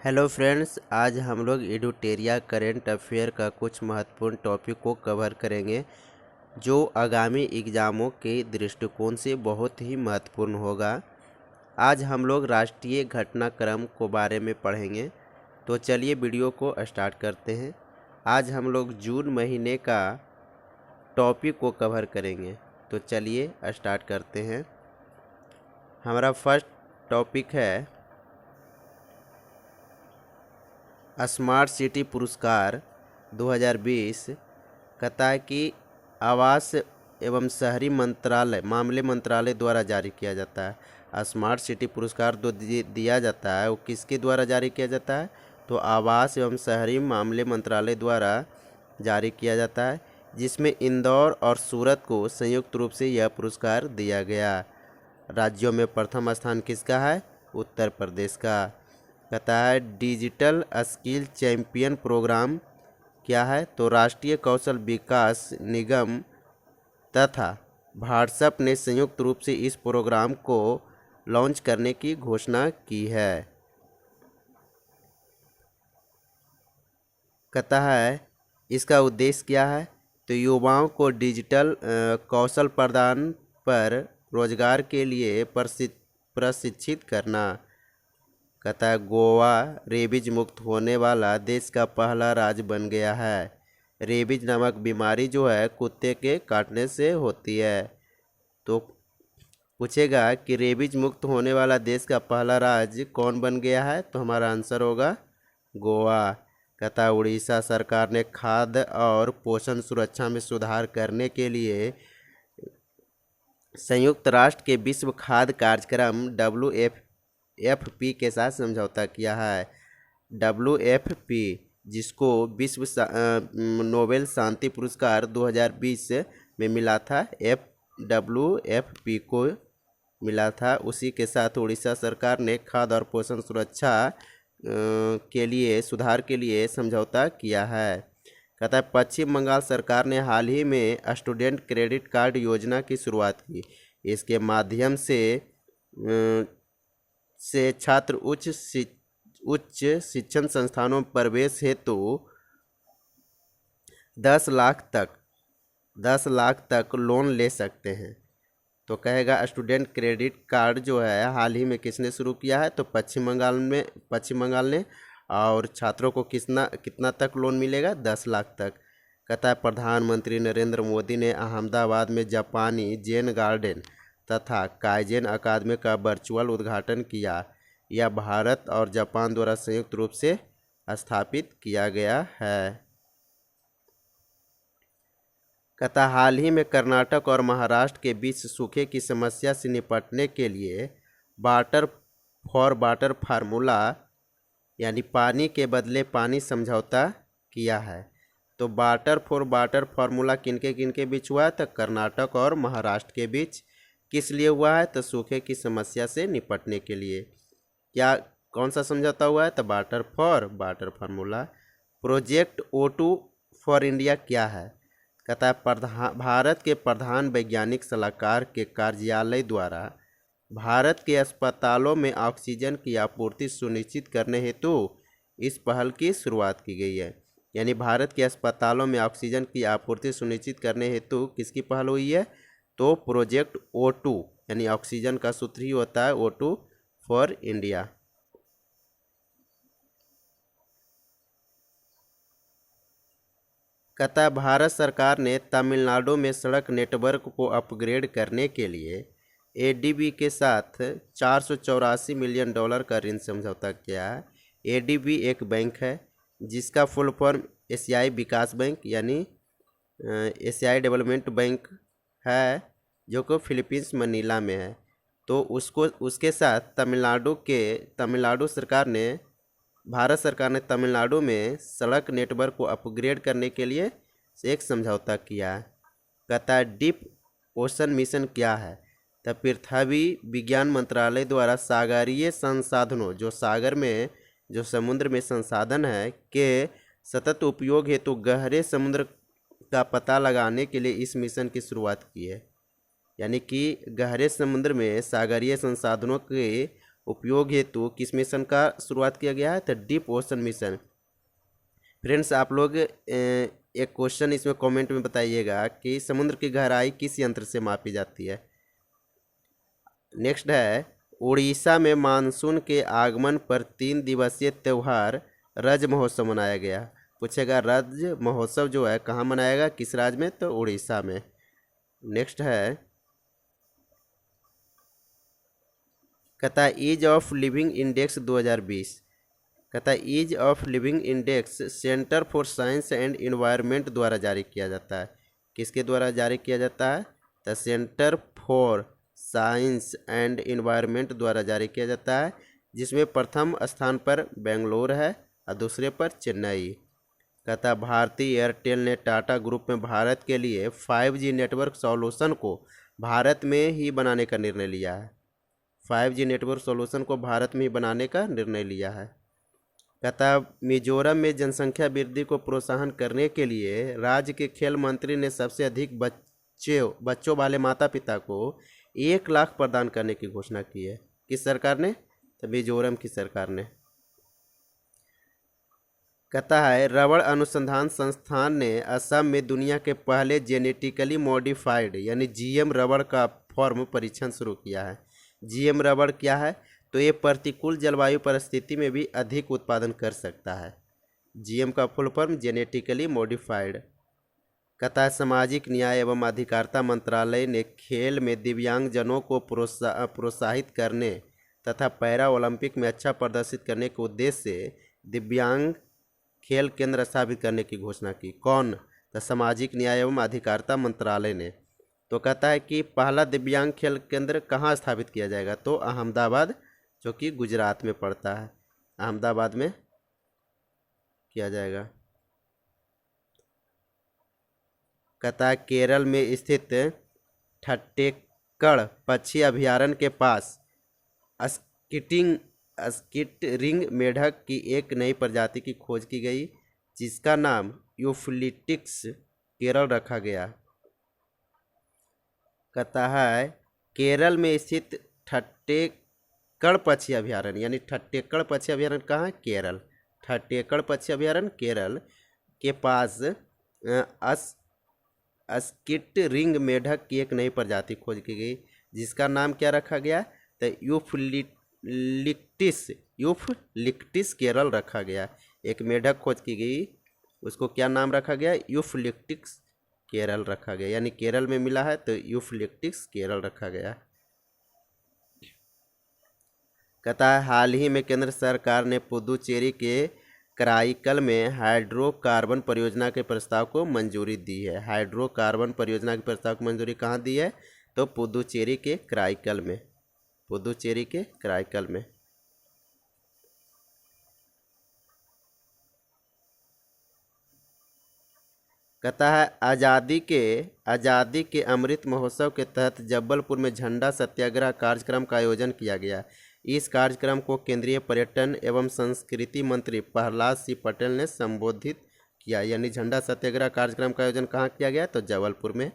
Hello friends, आज हम लोग एडुटेरिया करेंट अफेयर का कुछ महत्वपूर्ण टॉपिक को कवर करेंगे जो आगामी एग्ज़ामों के दृष्टिकोण से बहुत ही महत्वपूर्ण होगा। आज हम लोग राष्ट्रीय घटनाक्रम को बारे में पढ़ेंगे। तो चलिए वीडियो को स्टार्ट करते हैं। आज हम लोग जून महीने का टॉपिक को कवर करेंगे। तो चलिए स्टार्ट करते हैं। हमारा फर्स्ट टॉपिक है स्मार्ट सिटी पुरस्कार 2020। कहता है कि आवास एवं शहरी मंत्रालय द्वारा जारी किया जाता है। स्मार्ट सिटी पुरस्कार दिया जाता है वो किसके द्वारा जारी किया जाता है? तो आवास एवं शहरी मामले मंत्रालय द्वारा जारी किया जाता है, जिसमें इंदौर और सूरत को संयुक्त रूप से यह पुरस्कार दिया गया। राज्यों में प्रथम स्थान किसका है? उत्तर प्रदेश का। कहता है डिजिटल स्किल चैंपियन प्रोग्राम क्या है? तो राष्ट्रीय कौशल विकास निगम तथा व्हाट्सएप ने संयुक्त रूप से इस प्रोग्राम को लॉन्च करने की घोषणा की है। कहता है इसका उद्देश्य क्या है? तो युवाओं को डिजिटल कौशल प्रदान पर रोजगार के लिए प्रशिक्षित करना। कहता है गोवा रेबीज मुक्त होने वाला देश का पहला राज्य बन गया है। रेबीज नामक बीमारी जो है कुत्ते के काटने से होती है। तो पूछेगा कि रेबीज मुक्त होने वाला देश का पहला राज्य कौन बन गया है? तो हमारा आंसर होगा गोवा। कहता है उड़ीसा सरकार ने खाद्य और पोषण सुरक्षा में सुधार करने के लिए संयुक्त राष्ट्र के विश्व खाद्य कार्यक्रम WFP के साथ समझौता किया है। WFP जिसको विश्व नोबेल शांति पुरस्कार 2020 में मिला था, WFP को मिला था। उसी के साथ उड़ीसा सरकार ने खाद्य और पोषण सुरक्षा के लिए सुधार के लिए समझौता किया है। कहता है पश्चिम बंगाल सरकार ने हाल ही में स्टूडेंट क्रेडिट कार्ड योजना की शुरुआत की। इसके माध्यम से छात्र उच्च शिक्षण संस्थानों में प्रवेश हेतु 10 लाख तक लोन ले सकते हैं। तो कहेगा स्टूडेंट क्रेडिट कार्ड जो है हाल ही में किसने शुरू किया है? तो पश्चिम बंगाल ने। और छात्रों को कितना तक लोन मिलेगा? 10 लाख तक। कहता है प्रधानमंत्री नरेंद्र मोदी ने अहमदाबाद में जापानी जेन गार्डन तथा काइजेन अकादमी का वर्चुअल उद्घाटन किया। यह भारत और जापान द्वारा संयुक्त रूप से स्थापित किया गया है। कहता हाल ही में कर्नाटक और महाराष्ट्र के बीच सूखे की समस्या से निपटने के लिए वाटर फॉर वाटर फार्मूला यानी पानी के बदले पानी समझौता किया है। तो वाटर फॉर वाटर फार्मूला किनके बीच हुआ है? तो कर्नाटक और महाराष्ट्र के बीच। किस लिए हुआ है? तो सूखे की समस्या से निपटने के लिए। कौन सा समझौता हुआ है? तो water for water formula. Project O2 for India क्या है? कहता है भारत के प्रधान वैज्ञानिक सलाहकार के कार्यालय द्वारा भारत के अस्पतालों में ऑक्सीजन की आपूर्ति सुनिश्चित करने हेतु इस पहल की शुरुआत की गई है। यानी भारत के अस्पतालों में ऑक्सीजन की आपूर्ति सुनिश्चित करने हेतु किसकी पहल हुई है? तो प्रोजेक्ट O2 यानी ऑक्सीजन का सूत्र ही होता है O2 फॉर इंडिया। कहता है भारत सरकार ने तमिलनाडु में सड़क नेटवर्क को अपग्रेड करने के लिए ADB के साथ $484 मिलियन का ऋण समझौता किया है। ADB एक बैंक है जिसका फुल फॉर्म एशियाई विकास बैंक यानी एशियाई डेवलपमेंट बैंक है, जो कि फिलीपींस मनीला में है। तो उसके साथ भारत सरकार ने तमिलनाडु में सड़क नेटवर्क को अपग्रेड करने के लिए एक समझौता किया है। कहता है डीप ओशन मिशन क्या है? तो पृथ्वी विज्ञान मंत्रालय द्वारा सागरीय संसाधनों जो समुद्र में संसाधन है के सतत उपयोग हेतु गहरे समुद्र का पता लगाने के लिए इस मिशन की शुरुआत की है। यानी कि गहरे समुद्र में सागरीय संसाधनों के उपयोग हेतु किस मिशन का शुरुआत किया गया है? तो डीप ओशन मिशन। फ्रेंड्स, आप लोग एक क्वेश्चन इसमें कमेंट में बताइएगा कि समुद्र की गहराई किस यंत्र से मापी जाती है। नेक्स्ट है, उड़ीसा में मानसून के आगमन पर 3 दिवसीय त्यौहार रज महोत्सव मनाया गया। पूछेगा रज महोत्सव जो है कहाँ मनाएगा, किस राज्य में? तो उड़ीसा में। नेक्स्ट है, कहता है ईज ऑफ लिविंग इंडेक्स 2020। कहता है ease of living index centre for science and environment द्वारा जारी किया जाता है। किसके द्वारा जारी किया जाता है? तो centre for science and environment द्वारा जारी किया जाता है, जिसमें प्रथम स्थान पर बेंगलोर है और दूसरे पर चेन्नई। कहता भारतीय एयरटेल ने टाटा ग्रुप में भारत के लिए 5G नेटवर्क सॉल्यूशन को भारत में ही बनाने का निर्णय लिया है। 5G नेटवर्क सॉल्यूशन को भारत में ही बनाने का निर्णय लिया है। कहता मिजोरम में जनसंख्या वृद्धि को प्रोत्साहन करने के लिए राज्य के खेल मंत्री ने सबसे अधिक बच्चों वाले माता पिता को 1 लाख प्रदान करने की घोषणा की है। किस सरकार ने? तो मिजोरम की सरकार ने। कहता है रबड़ अनुसंधान संस्थान ने असम में दुनिया के पहले जेनेटिकली मॉडिफाइड यानी जीएम रबड़ का फॉर्म परीक्षण शुरू किया है। जीएम रबड़ क्या है? तो ये प्रतिकूल जलवायु परिस्थिति में भी अधिक उत्पादन कर सकता है। जीएम का फुल फॉर्म जेनेटिकली मॉडिफाइड। कहता है सामाजिक न्याय एवं अधिकारिता मंत्रालय ने खेल में दिव्यांगजनों को प्रोत्साहित करने तथा पैरा ओलंपिक में अच्छा प्रदर्शित करने के उद्देश्य से दिव्यांग खेल केंद्र स्थापित करने की घोषणा की। कौन? तो सामाजिक न्याय एवं अधिकारिता मंत्रालय ने। तो कहता है कि पहला दिव्यांग खेल केंद्र कहाँ स्थापित किया जाएगा? तो अहमदाबाद, जो कि गुजरात में पड़ता है, अहमदाबाद में किया जाएगा। कहता है केरल में स्थित ठट्टेकड़ पक्षी अभयारण्य के पास स्किट रिंग मेढक की एक नई प्रजाति की खोज की गई, जिसका नाम यूफिलिटिक्स केरल रखा गया। कहता है केरल में स्थित ठट्टेकड़ पक्षी अभयारण्य यानी ठट्टेकड़ पक्षी अभयारण्य कहाँ है? केरल। ठट्टेकड़ पक्षी अभयारण्य केरल के पास स्किट रिंग मेढक की एक नई प्रजाति खोज की गई, जिसका नाम क्या रखा गया? तो यूफलिक्टिस केरल रखा गया। एक मेढक खोज की गई, उसको क्या नाम रखा गया? यूफलिक्टिस केरल रखा गया, यानी केरल में मिला है तो यूफलिक्टिस केरल रखा गया। कहता है हाल ही में केंद्र सरकार ने पुदुचेरी के कराईकल में हाइड्रोकार्बन परियोजना के प्रस्ताव को मंजूरी दी है। हाइड्रोकार्बन परियोजना के प्रस्ताव को मंजूरी कहाँ दी है? तो पुदुचेरी के कराईकल में। पुदुचेरी के कराईकल में। कहता है आज़ादी के अमृत महोत्सव के तहत जबलपुर में झंडा सत्याग्रह कार्यक्रम का आयोजन किया गया। इस कार्यक्रम को केंद्रीय पर्यटन एवं संस्कृति मंत्री प्रहलाद सिंह पटेल ने संबोधित किया। यानी झंडा सत्याग्रह कार्यक्रम का आयोजन कहाँ किया गया? तो जबलपुर में।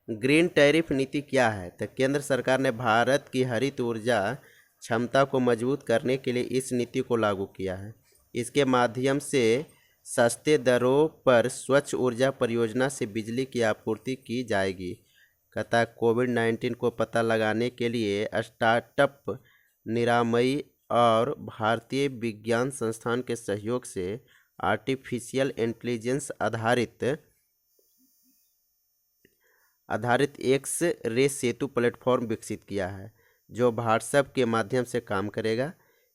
ग्रीन टैरिफ नीति क्या है? तो केंद्र सरकार ने भारत की हरित ऊर्जा क्षमता को मजबूत करने के लिए इस नीति को लागू किया है। इसके माध्यम से सस्ते दरों पर स्वच्छ ऊर्जा परियोजना से बिजली की आपूर्ति की जाएगी। कहता कोविड-19 को पता लगाने के लिए स्टार्टअप निरामयी और भारतीय विज्ञान संस्थान के सहयोग से आर्टिफिशियल इंटेलिजेंस आधारित एक्स रे सेतु प्लेटफॉर्म विकसित किया है, जो व्हाट्सएप के माध्यम से काम करेगा।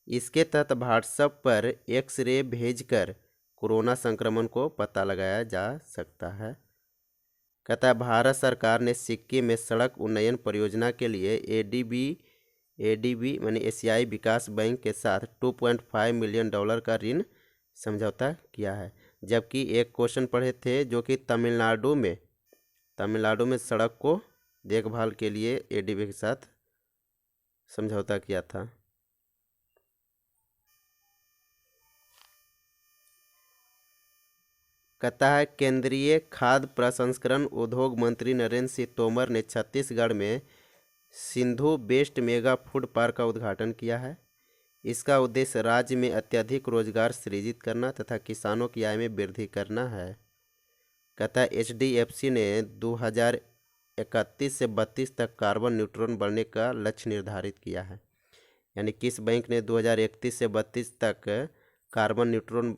इसके तहत व्हाट्सएप पर एक्स रे भेजकर कोरोना संक्रमण को पता लगाया जा सकता है। कहता है भारत सरकार ने सिक्किम में सड़क उन्नयन परियोजना के लिए एडीबी यानी एशियाई विकास बैंक के साथ $2.5 मिलियन का ऋण समझौता किया है। जबकि एक क्वेश्चन पढ़े थे जो कि तमिलनाडु में सड़क को देखभाल के लिए एडीबी के साथ समझौता किया था। कहता है केंद्रीय खाद्य प्रसंस्करण उद्योग मंत्री नरेंद्र सिंह तोमर ने छत्तीसगढ़ में Sindhu best mega food park का उद्घाटन किया है। इसका उद्देश्य राज्य में अत्यधिक रोजगार सृजित करना तथा किसानों की आय में वृद्धि करना है। कहता है HDFC ने 2031 से 32 तक कार्बन न्यूट्रल बनने का लक्ष्य निर्धारित किया है। यानी किस बैंक ने 2031 से 32 तक कार्बन न्यूट्रल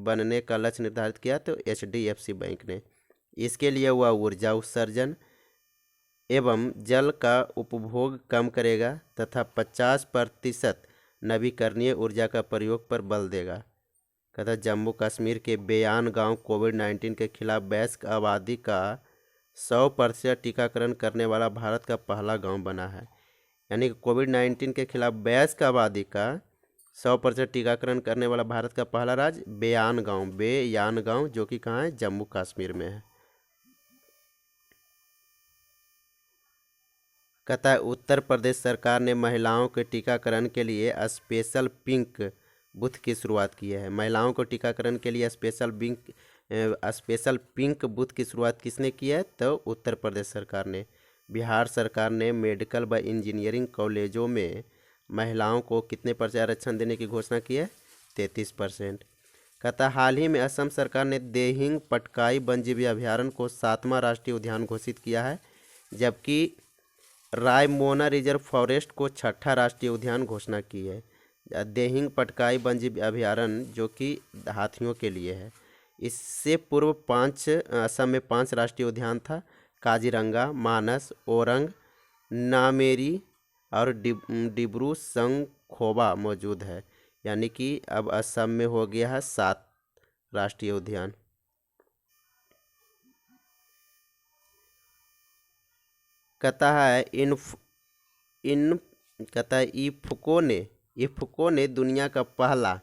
बनने का लक्ष्य निर्धारित किया? तो HDFC बैंक ने। इसके लिए वह ऊर्जा उत्सर्जन एवं जल का उपभोग कम करेगा तथा 50% नवीकरणीय ऊर्जा का प्रयोग पर बल देगा। कहता जम्मू कश्मीर के बेयान गांव कोविड-19 के खिलाफ वयस्क आबादी का 100% टीकाकरण करने वाला भारत का पहला गांव बना है। यानी कि कोविड-19 के खिलाफ वयस्क आबादी का 100% टीकाकरण करने वाला भारत का पहला राज्य बेयान गांव जो कि कहाँ है? जम्मू कश्मीर में है। कहता है उत्तर प्रदेश सरकार ने महिलाओं के टीकाकरण के लिए स्पेशल पिंक बूथ की शुरुआत की है। महिलाओं को टीकाकरण के लिए स्पेशल पिंक बूथ की शुरुआत किसने की है? तो उत्तर प्रदेश सरकार ने। बिहार सरकार ने मेडिकल व इंजीनियरिंग कॉलेजों में महिलाओं को कितने % आरक्षण देने की घोषणा की है? 33%। कहता हाल ही में असम सरकार ने देहिंग पटकाई वन्यजीव अभयारण्य को 7वां राष्ट्रीय उद्यान घोषित किया है, जबकि रायमोना रिजर्व फॉरेस्ट को 6ठा राष्ट्रीय उद्यान घोषणा की है। देहिंग पटकाई वन्यजीव अभयारण्य जो कि हाथियों के लिए है। इससे पूर्व असम में 5 राष्ट्रीय उद्यान था। काजीरंगा, मानस, ओरंग, नामेरी और डिब्रू संखोबा मौजूद है। यानी कि अब असम में हो गया है 7 राष्ट्रीय उद्यान। कहता है इफ्को ने दुनिया का पहला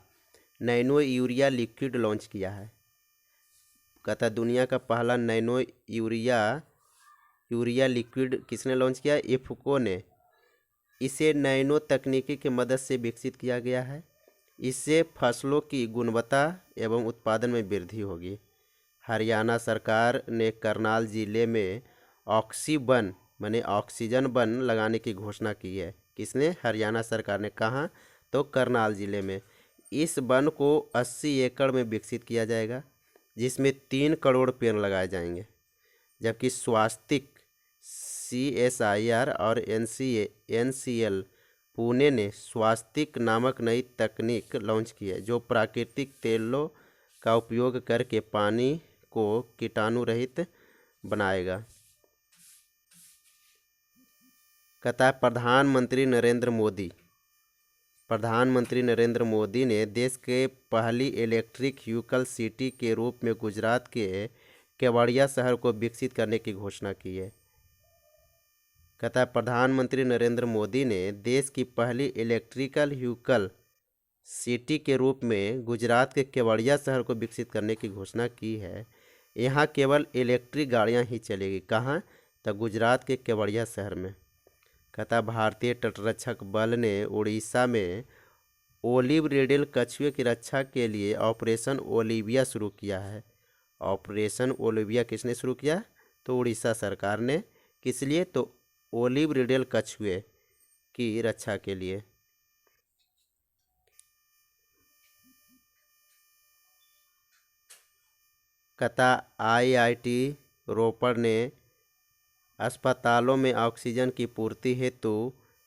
नैनो यूरिया लिक्विड लॉन्च किया है। कहता है दुनिया का पहला नैनो यूरिया लिक्विड किसने लॉन्च किया? इफ्को ने। इसे नैनो तकनीकी की मदद से विकसित किया गया है। इससे फसलों की गुणवत्ता एवं उत्पादन में वृद्धि होगी। हरियाणा सरकार ने करनाल जिले में ऑक्सीजन वन लगाने की घोषणा की है। किसने? हरियाणा सरकार ने। कहाँ? तो करनाल जिले में। इस वन को 80 एकड़ में विकसित किया जाएगा, जिसमें 3 करोड़ पेड़ लगाए जाएंगे। जबकि स्वास्तिक CSIR और NCL पुणे ने स्वास्तिक नामक नई तकनीक लॉन्च की है, जो प्राकृतिक तेलों का उपयोग करके पानी को कीटाणु रहित बनाएगा। कहता है प्रधानमंत्री नरेंद्र मोदी ने देश के पहली इलेक्ट्रिक व्हीकल सिटी के रूप में गुजरात के केवड़िया शहर को विकसित करने की घोषणा की है। कहता है प्रधानमंत्री नरेंद्र मोदी ने देश की पहली इलेक्ट्रिकल व्हीकल सिटी के रूप में गुजरात के केवड़िया शहर को विकसित करने की घोषणा की है। यहाँ केवल इलेक्ट्रिक गाड़ियाँ ही चलेगी। कहाँ? तो गुजरात के केवड़िया शहर में। कहता भारतीय तटरक्षक बल ने उड़ीसा में ओलिव रिडल कछुए की रक्षा के लिए ऑपरेशन ओलिविया शुरू किया है। ऑपरेशन ओलिविया किसने शुरू किया? तो उड़ीसा सरकार ने। किस लिए? तो ओलिव रिडल कछुए की रक्षा के लिए। कहता IIT रोपड़ ने अस्पतालों में ऑक्सीजन की पूर्ति हेतु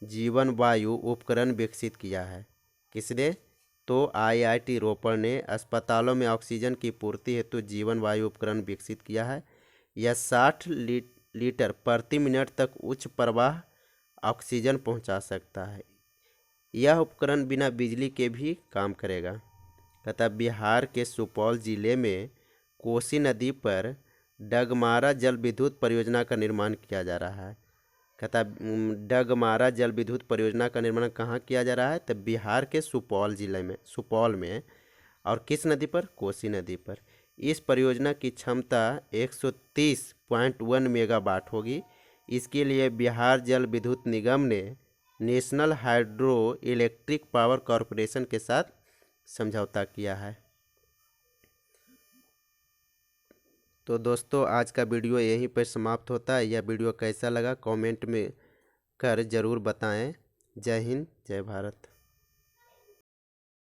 जीवन वायु उपकरण विकसित किया है। किसने? तो IIT रोपड़ ने अस्पतालों में ऑक्सीजन की पूर्ति हेतु जीवन वायु उपकरण विकसित किया है। यह 60 लीटर प्रति मिनट तक उच्च प्रवाह ऑक्सीजन पहुंचा सकता है। यह उपकरण बिना बिजली के भी काम करेगा। कहता बिहार के सुपौल जिले में कोसी नदी पर डगमारा जल विद्युत परियोजना का निर्माण किया जा रहा है। कहता डगमारा जल विद्युत परियोजना का निर्माण कहाँ किया जा रहा है? तो बिहार के सुपौल में। और किस नदी पर? कोसी नदी पर। इस परियोजना की क्षमता 130.1 मेगावाट होगी। इसके लिए बिहार जल विद्युत निगम ने national hydro electric power corporation के साथ समझौता किया है। तो दोस्तों आज का वीडियो यहीं पर समाप्त होता है। यह वीडियो कैसा लगा कमेंट में कर ज़रूर बताएं। जय हिंद, जय भारत।